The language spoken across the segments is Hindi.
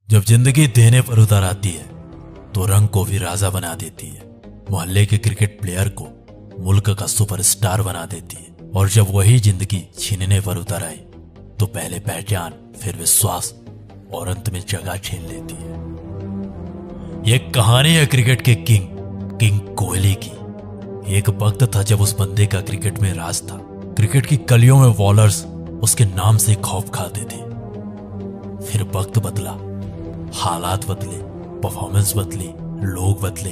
जब जिंदगी देने पर उतर आती है तो रंग को भी राजा बना देती है। मोहल्ले के क्रिकेट प्लेयर को मुल्क का सुपरस्टार बना देती है। और जब वही जिंदगी छीनने पर उतर आई तो पहले पहचान, फिर विश्वास और अंत में जगह छीन लेती है। ये कहानी है क्रिकेट के किंग कोहली की। एक वक्त था जब उस बंदे का क्रिकेट में राज था। क्रिकेट की गलियों में बॉलर्स उसके नाम से खौफ खाते थे। फिर वक्त बदला, हालात बदले, परफॉर्मेंस बदली, लोग बदले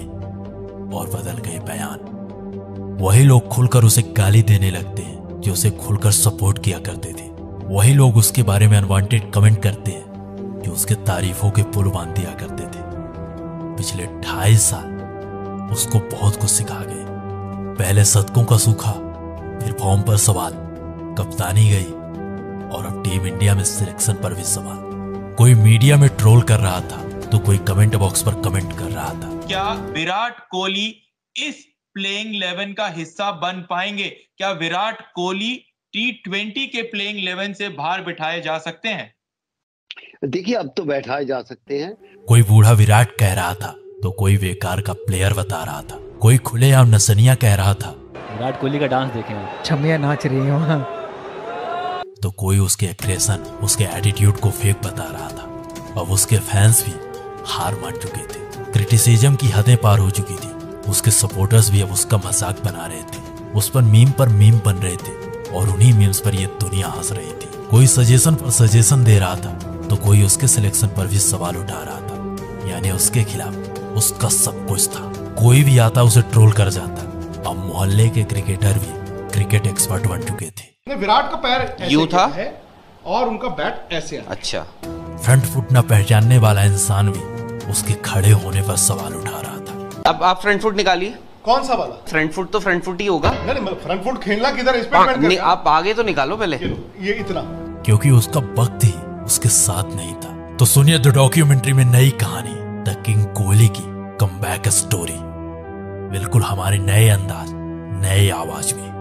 और बदल गए बयान। वही लोग खुलकर उसे गाली देने लगते हैं जो उसे खुलकर सपोर्ट किया करते थे। वही लोग उसके बारे में अनवांटेड कमेंट करते हैं जो उसके तारीफों के पुल बांध दिया करते थे। पिछले 2.5 साल उसको बहुत कुछ सिखा गए। पहले शतकों का सूखा, फिर फॉर्म पर सवाल, कप्तानी गई और अब टीम इंडिया में सिलेक्शन पर भी सवाल। कोई मीडिया में ट्रोल कर रहा था तो कोई कमेंट बॉक्स पर कमेंट कर रहा था। क्या विराट कोहली इस प्लेइंग 11 का हिस्सा बन पाएंगे? क्या विराट कोहली T20 के प्लेइंग 11 से बाहर बिठाए जा सकते हैं? देखिए, अब तो बैठाए जा सकते हैं। कोई बूढ़ा विराट कह रहा था तो कोई बेकार का प्लेयर बता रहा था। कोई खुलेआम नसनिया कह रहा था। विराट कोहली का डांस देखें, छमिया नाच रही हो वहां। तो कोई उसके एग्रेशन, उसके एटीट्यूड को फेक बता रहा था। अब उसके फैंस भी हार मान चुके थे। क्रिटिसिज्म की हदें पार हो चुकी थी। उसके सपोर्टर्स भी अब उसका मजाक बना रहे थे। उस पर मीम बन रहे थे और उन्हीं मीम्स पर ये दुनिया हंस रही थी। कोई सजेशन पर सजेशन दे रहा था तो कोई उसके सिलेक्शन पर भी सवाल उठा रहा था। यानी उसके खिलाफ उसका सब कुछ था। कोई भी आता उसे ट्रोल कर जाता। अब मोहल्ले के क्रिकेटर भी क्रिकेट एक्सपर्ट बन चुके थे। विराट का पैर ऐसे यूं था है और उनका बैट ऐसे है। अच्छा, फ्रंट फुट न पहचानने वाला इंसान भी उसके खड़े होने पर सवाल उठा रहा था। अब आप फ्रंट फुट निकालिए। कौन सा वाला? फ्रंट फुट तो फ्रंट फुट ही होगा। नहीं, फ्रंट फुट खेलना किधर, इस पे डिपेंड करता है। आप आगे तो निकालो पहले। ये इतना, क्योंकि उसका वक्त ही उसके साथ नहीं था। तो सुनिए द डॉक्यूमेंट्री में नई कहानी, द किंग कोहली की कमबैक स्टोरी। बिल्कुल हमारे नए अंदाज, नए आवाज में।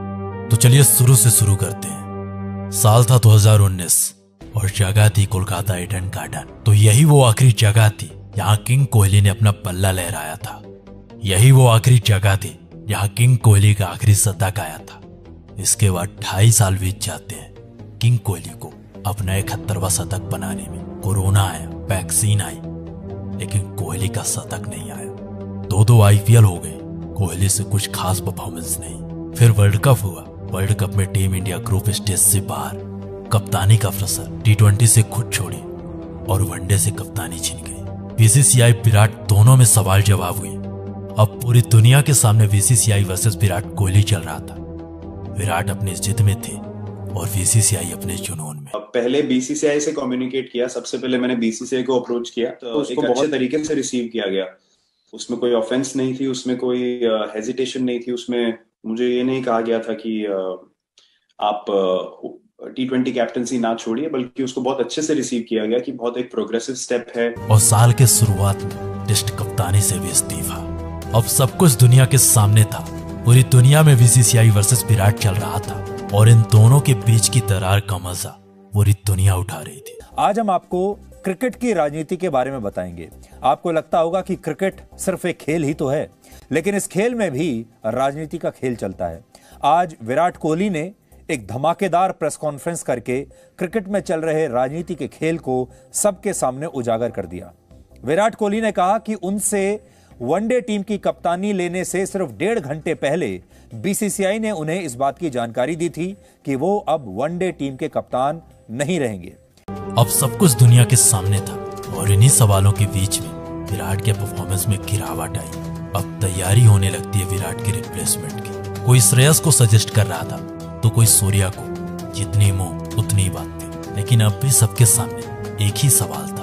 तो चलिए शुरू से शुरू करते हैं। साल था 2019 और जगह थी कोलकाता ईडन गार्डन। तो यही वो आखिरी जगह थी जहां किंग कोहली ने अपना पल्ला लहराया था। यही वो आखिरी जगह थी जहां किंग कोहली का आखिरी शतक आया था। इसके बाद 2.5 साल बीत जाते हैं किंग कोहली को अपना 71वां शतक बनाने में। कोरोना आया, वैक्सीन आई, लेकिन कोहली का शतक नहीं आया। 2 IPL हो गए, कोहली से कुछ खास परफॉर्मेंस नहीं। फिर वर्ल्ड कप हुआ। वर्ल्ड कप में टीम इंडिया ग्रुप स्टेज से बाहर। कप्तानी का प्रेशर, T20 से खुद छोड़ी और वनडे से कप्तानी छिन गई। BCCI विराट दोनों में सवाल जवाब हुए। अब पूरी दुनिया के सामने BCCI वर्सेस विराट कोहली चल रहा था। विराट अपने जिद में थे और BCCI अपने जुनून में। पहले BCCI से कम्युनिकेट किया। सबसे पहले मैंने BCCI को अप्रोच किया तो उसको एक अच्छे तरीके से रिसीव किया गया। उसमें कोई ऑफेंस नहीं थी, उसमें कोई हेजिटेशन नहीं थी। उसमें मुझे ये नहीं कहा गया था कि आप T20 कैप्टनसी ना छोड़िए, बल्कि उसको बहुत अच्छे से रिसीव किया गया कि बहुत एक प्रोग्रेसिव स्टेप है। और साल के शुरुआत में टेस्ट कप्तानी से भी इस्तीफा। अब सब कुछ दुनिया के सामने था। पूरी दुनिया में BCCI वर्सेस विराट चल रहा था और इन दोनों के बीच की दरार का मजा पूरी दुनिया उठा रही थी। आज हम आपको क्रिकेट की राजनीति के बारे में बताएंगे। आपको लगता होगा कि क्रिकेट सिर्फ एक खेल ही तो है, लेकिन इस खेल में भी राजनीति का खेल चलता है। आज विराट कोहली ने एक धमाकेदार प्रेस कॉन्फ्रेंस करके क्रिकेट में चल रहे राजनीति के खेल को सबके सामने उजागर कर दिया। विराट कोहली ने कहा कि उनसे वनडे टीम की कप्तानी लेने से सिर्फ 1.5 घंटे पहले BCCI ने उन्हें इस बात की जानकारी दी थी कि वो अब वनडे टीम के कप्तान नहीं रहेंगे। अब सब कुछ दुनिया के सामने था और इन्हीं सवालों के बीच में विराट के परफॉर्मेंस में गिरावट आई। अब तैयारी होने लगती है विराट के रिप्लेसमेंट की। कोई श्रेयस को सजेस्ट कर रहा था तो कोई सूर्या को। जितनी मुंह उतनी बात थी, लेकिन अब भी सबके सामने एक ही सवाल था,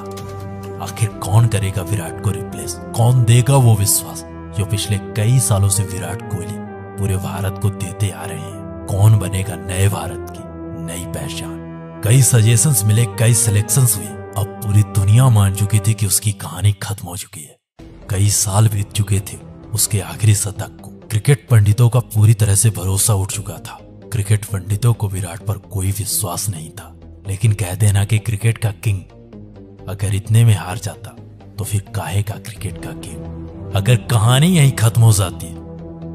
आखिर कौन करेगा विराट को रिप्लेस? कौन देगा वो विश्वास जो पिछले कई सालों से विराट कोहली पूरे भारत को देते आ रहे हैं? कौन बनेगा नए भारत की नई पहचान? कई सजेशंस मिले, कई सिलेक्शंस हुए। अब पूरी दुनिया मान चुकी थी कि उसकी कहानी खत्म हो चुकी है। कई साल बीत चुके थे उसके आखिरी शतक को। क्रिकेट पंडितों का पूरी तरह से भरोसा उठ चुका था। क्रिकेट पंडितों को विराट पर कोई विश्वास नहीं था, लेकिन कहते हैं ना कि क्रिकेट का किंग अगर इतने में हार जाता तो फिर काहे का क्रिकेट का गेम। अगर कहानी यहीं खत्म हो जाती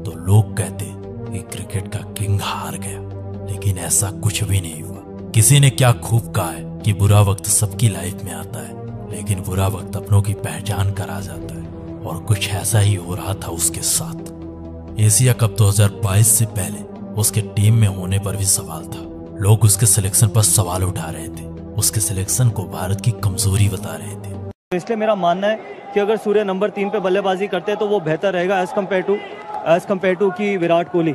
तो लोग कहते कि क्रिकेट का किंग हार गया, लेकिन ऐसा कुछ भी नहीं हुआ। किसी ने क्या खूब कहा है कि बुरा वक्त सबकी लाइफ में आता है, लेकिन बुरा वक्त अपनों की पहचान कर आ जाता है, और कुछ ऐसा ही हो रहा था उसके साथ। एशिया कप 2022 से पहले उसके टीम में होने पर भी सवाल था। लोग उसके सिलेक्शन पर सवाल उठा रहे थे, उसके सिलेक्शन को भारत की कमजोरी बता रहे थे। इसलिए मेरा मानना है कि अगर सूर्य नंबर 3 पे बल्लेबाजी करते तो वो बेहतर रहेगा एज कम्पेयर टू की विराट कोहली।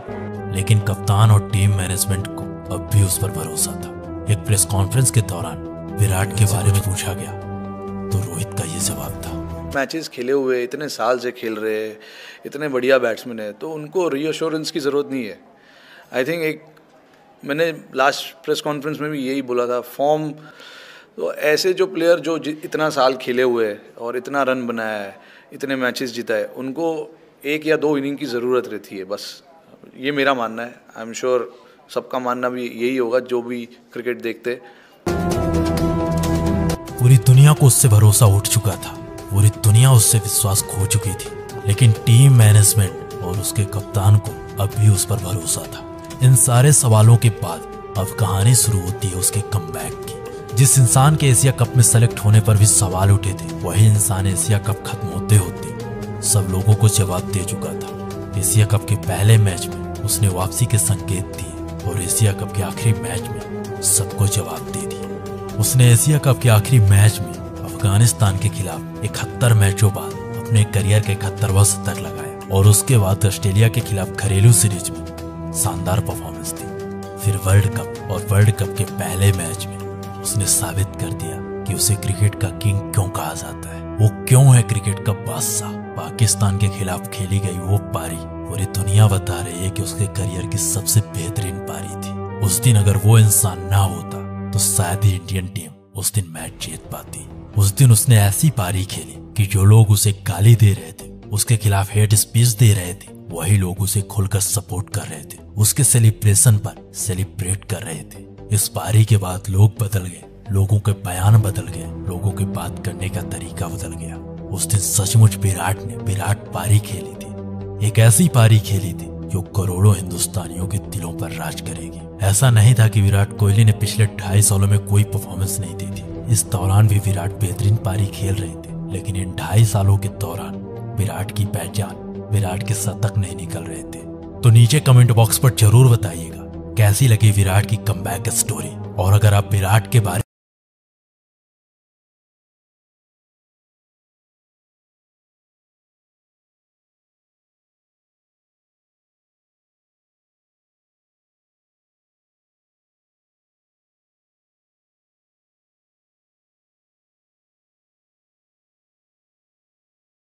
लेकिन कप्तान और टीम मैनेजमेंट को अब भी उस पर भरोसा था। एक प्रेस कॉन्फ्रेंस के दौरान विराट के बारे में पूछा गया तो रोहित का ये जवाब था, मैचेस खेले हुए, इतने साल से खेल रहे, इतने बढ़िया बैट्समैन है, तो उनको रीअश्योरेंस की ज़रूरत नहीं है। आई थिंक मैंने लास्ट प्रेस कॉन्फ्रेंस में भी यही बोला था, फॉर्म तो ऐसे जो प्लेयर जो इतना साल खेले हुए और इतना रन बनाया है, इतने मैचेस जीता है, उनको 1 या 2 इनिंग की ज़रूरत रहती है, बस ये मेरा मानना है। आई एम श्योर सबका मानना भी यही होगा जो भी क्रिकेट देखते। पूरी दुनिया को उससे भरोसा उठ चुका था, पूरी दुनिया उससे विश्वास खो चुकी थी, लेकिन टीम मैनेजमेंट और उसके कप्तान को अब भी उस पर भरोसा था। इन सारे सवालों के बाद अब कहानी शुरू होती है उसके कमबैक की। जिस इंसान के एशिया कप में सेलेक्ट होने पर भी सवाल उठे थे, वही इंसान एशिया कप खत्म होते होते सब लोगों को जवाब दे चुका था। एशिया कप के पहले मैच में उसने वापसी के संकेत दिए और एशिया कप के आखिरी मैच में सबको जवाब दे दिया। उसने एशिया कप के आखिरी मैच में अफगानिस्तान के खिलाफ 71 मैचों बाद अपने करियर के 71वां शतक लगाया, और उसके बाद ऑस्ट्रेलिया के खिलाफ घरेलू सीरीज में शानदार परफॉर्मेंस दी। फिर वर्ल्ड कप और वर्ल्ड कप के पहले मैच में उसने साबित कर दिया कि उसे क्रिकेट का किंग क्यों कहा जाता है, वो क्यों है क्रिकेट का बादशाह। पाकिस्तान के खिलाफ खेली गई वो पारी पूरी दुनिया बता रही है कि उसके करियर की सबसे बेहतरीन पारी थी। उस दिन अगर वो इंसान ना होता तो शायद ही इंडियन टीम उस दिन मैच जीत पाती। उस दिन उसने ऐसी पारी खेली कि जो लोग उसे गाली दे रहे थे, उसके खिलाफ हेट स्पीच दे रहे थे, वही लोग उसे खुलकर सपोर्ट कर रहे थे, उसके सेलिब्रेशन पर सेलिब्रेट कर रहे थे। इस पारी के बाद लोग बदल गए, लोगों के बयान बदल गए, लोगों के बात करने का तरीका बदल गया। उस दिन सचमुच विराट ने विराट पारी खेली थी, एक ऐसी पारी खेली थी जो करोड़ों हिंदुस्तानियों के दिलों पर राज करेगी। ऐसा नहीं था कि विराट कोहली ने पिछले 2.5 सालों में कोई परफॉर्मेंस नहीं दी थी। इस दौरान भी विराट बेहतरीन पारी खेल रहे थे, लेकिन इन 2.5 सालों के दौरान विराट की पहचान, विराट के शतक नहीं निकल रहे थे। तो नीचे कमेंट बॉक्स पर जरूर बताइएगा कैसी लगी विराट की कमबैक स्टोरी, और अगर आप विराट के बारे